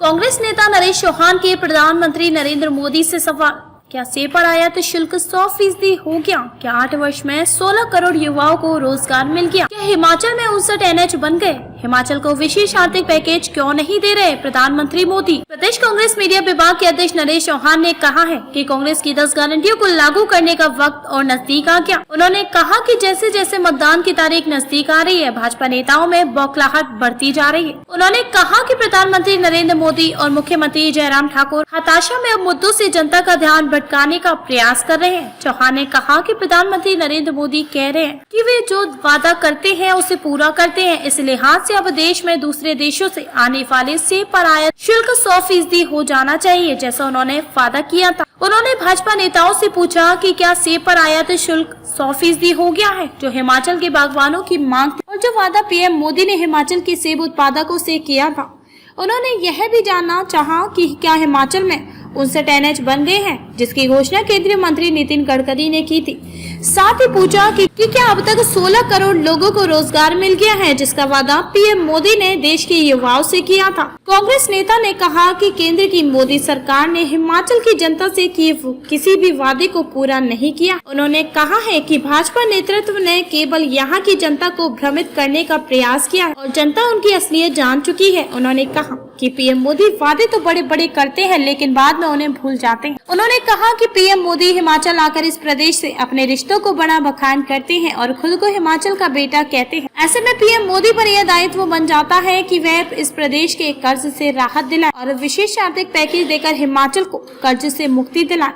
कांग्रेस नेता नरेश चौहान के प्रधानमंत्री नरेंद्र मोदी से सवाल, क्या सेब पर आयात शुल्क 100% हो गया? क्या 8 वर्ष में 16 करोड़ युवाओं को रोजगार मिल गया? क्या हिमाचल में 59 NH बन गए? हिमाचल को विशेष आर्थिक पैकेज क्यों नहीं दे रहे प्रधानमंत्री मोदी? प्रदेश कांग्रेस मीडिया विभाग के अध्यक्ष नरेश चौहान ने कहा है कि कांग्रेस की 10 गारंटियों को लागू करने का वक्त और नजदीक आ गया। उन्होंने कहा कि जैसे जैसे मतदान की तारीख नजदीक आ रही है, भाजपा नेताओं में बौखलाहट बढ़ती जा रही है। उन्होंने कहा कि प्रधानमंत्री नरेंद्र मोदी और मुख्यमंत्री जयराम ठाकुर हताशा में अब मुद्दों से जनता का ध्यान भटकाने का प्रयास कर रहे हैं। चौहान ने कहा कि प्रधानमंत्री नरेंद्र मोदी कह रहे हैं कि वे जो वादा करते हैं उसे पूरा करते हैं। इस लिहाज से अब देश में दूसरे देशों से आने वाले सेब पर आयात शुल्क 100% हो जाना चाहिए, जैसा उन्होंने वादा किया था। उन्होंने भाजपा नेताओं से पूछा कि क्या सेब पर आयात शुल्क 100% हो गया है, जो हिमाचल के बागवानों की मांग थी और जो वादा पीएम मोदी ने हिमाचल के सेब उत्पादकों से किया था। उन्होंने यह भी जानना चाहा कि क्या हिमाचल में 59 NH बन गए हैं, जिसकी घोषणा केंद्रीय मंत्री नितिन गडकरी ने की थी। साथ ही पूछा कि क्या अब तक 16 करोड़ लोगों को रोजगार मिल गया है, जिसका वादा पीएम मोदी ने देश के युवाओं से किया था। कांग्रेस नेता ने कहा कि केंद्र की मोदी सरकार ने हिमाचल की जनता से किए किसी भी वादे को पूरा नहीं किया। उन्होंने कहा है कि भाजपा नेतृत्व ने केवल यहाँ की जनता को भ्रमित करने का प्रयास किया और जनता उनकी असलियत जान चुकी है। उन्होंने कहा कि पीएम मोदी वादे तो बड़े बड़े करते हैं, लेकिन बाद में उन्हें भूल जाते हैं। उन्होंने कहा कि पीएम मोदी हिमाचल आकर इस प्रदेश से अपने रिश्तों को बड़ा बखान करते हैं और खुद को हिमाचल का बेटा कहते हैं। ऐसे में पीएम मोदी पर यह दायित्व बन जाता है कि वह इस प्रदेश के कर्ज से राहत दिलाए और विशेष आर्थिक पैकेज देकर हिमाचल को कर्ज से मुक्ति दिलाए।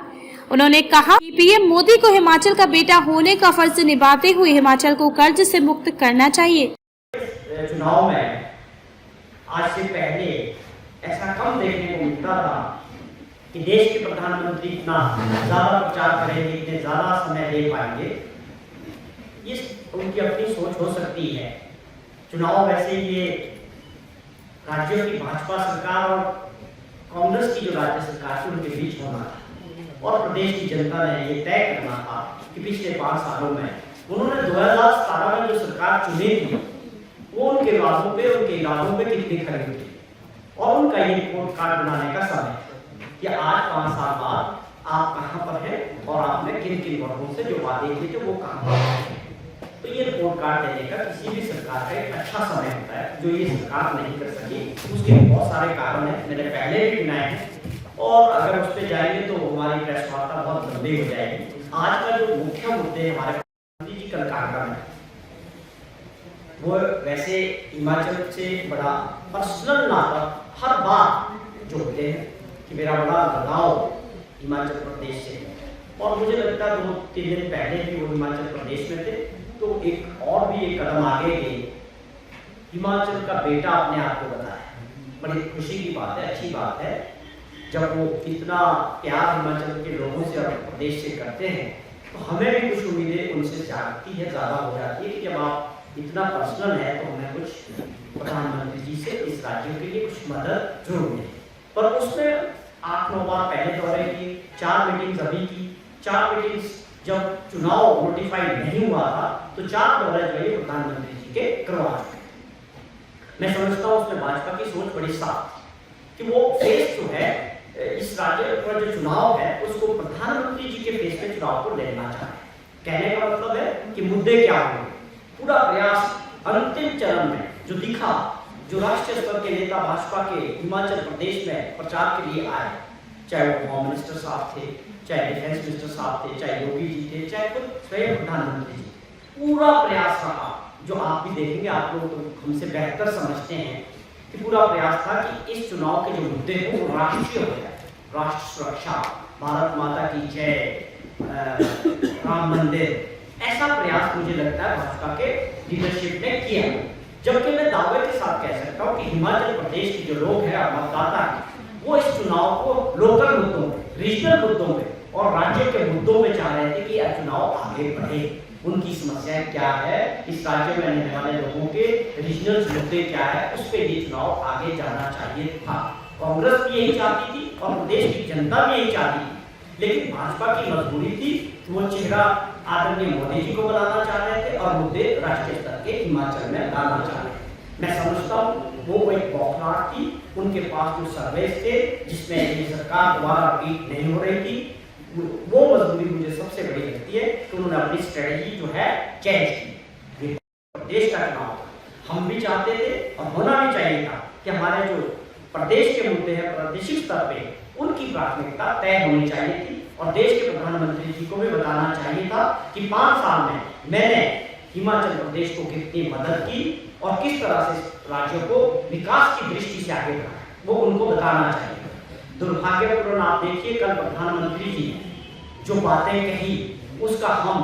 उन्होंने कहा कि पीएम मोदी को हिमाचल का बेटा होने का फर्ज निभाते हुए हिमाचल को कर्ज से मुक्त करना चाहिए। चुनाव में आज से पहले ऐसा कम देखने को मिलता था कि देश के प्रधानमंत्री इतना ज्यादा प्रचार करेंगे, इतने ज्यादा समय दे पाएंगे। ये उनकी अपनी सोच हो सकती है। चुनाव वैसे ये राज्यों की भाजपा सरकार और कांग्रेस की जो राज्य सरकार थी उनके बीच होना था और प्रदेश की जनता ने ये तय करना था कि पिछले 5 सालों में उन्होंने 2017 में जो सरकार चुनी थी वो उनके वादों पे, उनके इरादों पे कितनी खरी हुई और उनका ये रिपोर्ट कार्ड बनाने का समय कि आज 5 साल बाद आप कहां पर हैं और आपने किन किन वर्गों से जो वादे किए थे वो कहां पर हैं। तो ये रिपोर्ट कार्ड देने का किसी भी सरकार का एक अच्छा समय होता है, जो ये सरकार नहीं कर सकी। उसके बहुत सारे कारण हैं, मैंने पहले भी गिनाए हैं और अगर उस पर जाएंगे तो हमारी प्रेस वार्ता बहुत लंबी हो जाएगी। आज का जो मुख्य मुद्दे हमारे प्रधानमंत्री जी कल कार्यक्रम है वो वैसे हिमाचल से बड़ा पर्सनल नाता हर बार जो होते हैं कि मेरा बड़ा लगाव हिमाचल प्रदेश से और मुझे लगता है 2-3 दिन पहले भी वो हिमाचल प्रदेश में थे तो एक और भी एक कदम आगे गए। हिमाचल का बेटा अपने आप को बताया, बड़ी खुशी की बात है, अच्छी बात है। जब वो इतना प्यार हिमाचल के लोगों से और प्रदेश से करते हैं तो हमें भी कुछ उम्मीदें उनसे जागती है, ज़्यादा हो जाती है कि जब आप इतना पर्सनल है तो हमें कुछ प्रधानमंत्री जी से इस राज्य के लिए कुछ मदद जरूर मिले। पर उसमें 8-9 बार पहले दौरे की, 4 मीटिंग्स अभी की, 4 मीटिंग्स जब चुनाव नोटिफाइड नहीं हुआ था तो 4 दौरे जो है प्रधानमंत्री जी के करवा चुके। मैं समझता हूँ उसमें भाजपा की सोच बड़ी साफ कि वो फेस जो है इस राज्य का जो चुनाव है उसको प्रधानमंत्री जी के फेस में चुनाव को लेना चाहते। कहने का मतलब है कि मुद्दे क्या होंगे, पूरा प्रयास अंतिम चरण में जो दिखा, जो राष्ट्रीय स्तर के नेता भाजपा के हिमाचल प्रदेश में प्रचार के लिए आए, चाहे वो होम मिनिस्टर साहब थे, चाहे डिफेंस मिनिस्टर साहब थे, चाहे योगी जी थे, चाहे खुद स्वयं प्रधानमंत्री जी, पूरा प्रयास रहा। जो आप भी देखेंगे, आप लोग तो हमसे बेहतर समझते हैं कि पूरा प्रयास था कि इस चुनाव के जो मुद्दे हैं वो राष्ट्रीय हो जाए। राष्ट्र सुरक्षा, भारत माता की जय, राम मंदिर, ऐसा प्रयास मुझे लगता है भाजपा के लीडरशिप ने किया। जबकि मैं दावे के साथ कह सकता हूँ कि हिमाचल प्रदेश के जो लोग हैं, मतदाता हैं, वो इस चुनाव को लोकल मुद्दों पे, रीजनल मुद्दों पे और राज्य के मुद्दों पे चाह रहे थे कि यह चुनाव आगे बढ़े। उनकी समस्याएं क्या है, इस राज्य में रहने वाले लोगों के रीजनल मुद्दे क्या है, उस पर ये चुनाव आगे जाना चाहिए था। कांग्रेस भी यही चाहती थी और प्रदेश की जनता भी यही चाहती थी, लेकिन भाजपा की मजबूरी थी, वो चेहरा आदरणीय मोदी जी को बनाना चाह रहे थे और मुद्दे राष्ट्रीय स्तर के हिमाचल में लाना चाह रहे थे। मैं समझता हूँ वो एक बौखलाहट थी, उनके पास जो सर्वे थे जिसमें ये सरकार द्वारा अपील नहीं हो रही थी, वो मजबूरी मुझे सबसे बड़ी लगती है कि उन्होंने अपनी स्ट्रेटजी जो है चेंज की। ये देश का चुनाव था, हम भी चाहते थे और होना भी चाहिए था कि हमारे जो प्रदेश के मुद्दे हैं प्रादेशिक स्तर पे उनकी प्राथमिकता तय होनी चाहिए थी और देश के प्रधानमंत्री जी को भी बताना चाहिए था कि 5 साल में मैंने हिमाचल प्रदेश को कितनी मदद की और किस तरह से राज्यों को विकास की दृष्टि से आगे बढ़ाया, वो उनको बताना चाहिए। दुर्भाग्यपूर्ण आप देखिए कल प्रधानमंत्री जी ने जो बातें कही उसका हम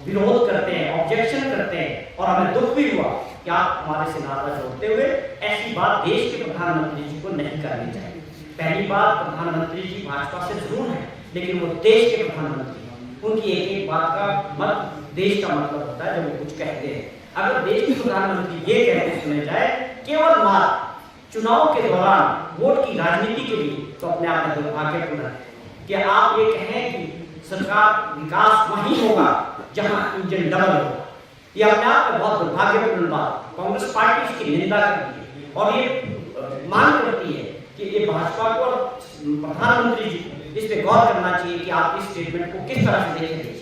विरोध करते हैं, ऑब्जेक्शन करते हैं और हमें दुख भी हुआ कि आप हमारे से नाता जोड़ते हुए ऐसी बात देश के प्रधानमंत्री जी को नहीं करनी चाहिए। पहली बात, प्रधानमंत्री जी भाजपा से जरूर है लेकिन वो देश के प्रधानमंत्री, उनकी एक एक बात का मत देश का मतलब होता है जब वो कुछ कहते हैं। अगर देश के प्रधानमंत्री ये कहते सुने जाए केवल मात्र चुनाव के दौरान वोट की राजनीति के लिए, तो अपने आप में दुर्भाग्यपूर्ण है कि आप ये कहें कि सरकार विकास वहीं होगा जहां इंजन डबल होगा। ये अपने आप में बहुत दुर्भाग्यपूर्ण बात, कांग्रेस पार्टी इसकी निंदा करती है और ये मांग करती है कि ये भाजपा को और प्रधानमंत्री जी को इस पे गौर करना चाहिए कि आप इस स्टेटमेंट को किस तरह से देखेंगे।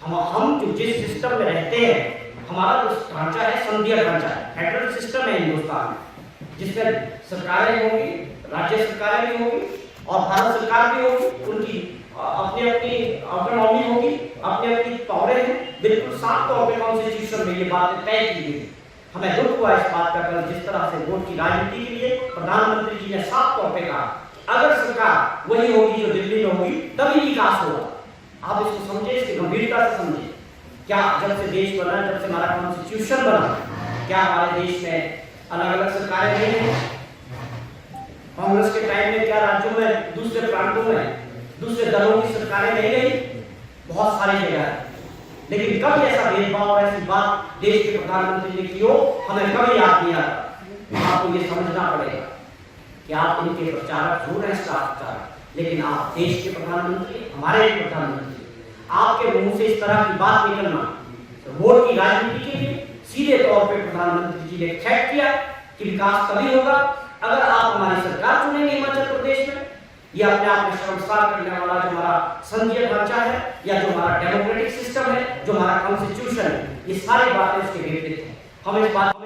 हम जो जिस सिस्टम में रहते हैं, हमारा जो ढांचा है संघीय ढांचा है, फेडरल सिस्टम है हिंदुस्तान में, जिसमें सरकारें होंगी, राज्य सरकारें भी होंगी और भारत सरकार भी होगी, उनकी अपनी अपनी ऑटोनॉमी होगी, अपनी अपनी पावरें हैं। बिल्कुल साफ तौर पे कॉन्स्टिट्यूशन में ये बातें तय की गई। हमें दुख हुआ इस बात का कल जिस तरह से वोट की राजनीति के लिए प्रधानमंत्री जी ने साफ तौर पे कहा अगर सरकार वही होगी जो दिल्ली में होगी तभी विकास होगा। आप इसको समझे, इसकी गंभीरता से समझे। क्या जब से देश बना, जब से हमारा कॉन्स्टिट्यूशन बना, क्या हमारे देश में अलग अलग सरकारें नहीं हैं? कांग्रेस के टाइम में क्या राज्यों में, दूसरे प्रांतों में दूसरे दलों की सरकारें नहीं रही? बहुत सारी जगह है, लेकिन कभी ऐसा भेदभाव और ऐसी बात देश के प्रधानमंत्री ने की हो हमें कभी याद नहीं आता। आपको ये समझना पड़ेगा कि आप इनके प्रचारक जरूर हैं, स्टार प्रचारक, लेकिन आप देश के प्रधानमंत्री, हमारे प्रधानमंत्री, आपके मुंह से इस तरह की बात निकलना तो वोट की राजनीति के लिए सीधे तौर पे प्रधानमंत्री जी ने थ्रेट किया कि विकास तभी होगा अगर आप हमारी सरकार चुनेंगे हिमाचल प्रदेश में। यह अपने आप में शर्मसार करने वाला जो हमारा संघीय ढांचा है या जो हमारा डेमोक्रेटिक सिस्टम है, जो हमारा कॉन्स्टिट्यूशन है, ये सारी बातें उसके विपरीत है। हम इस बात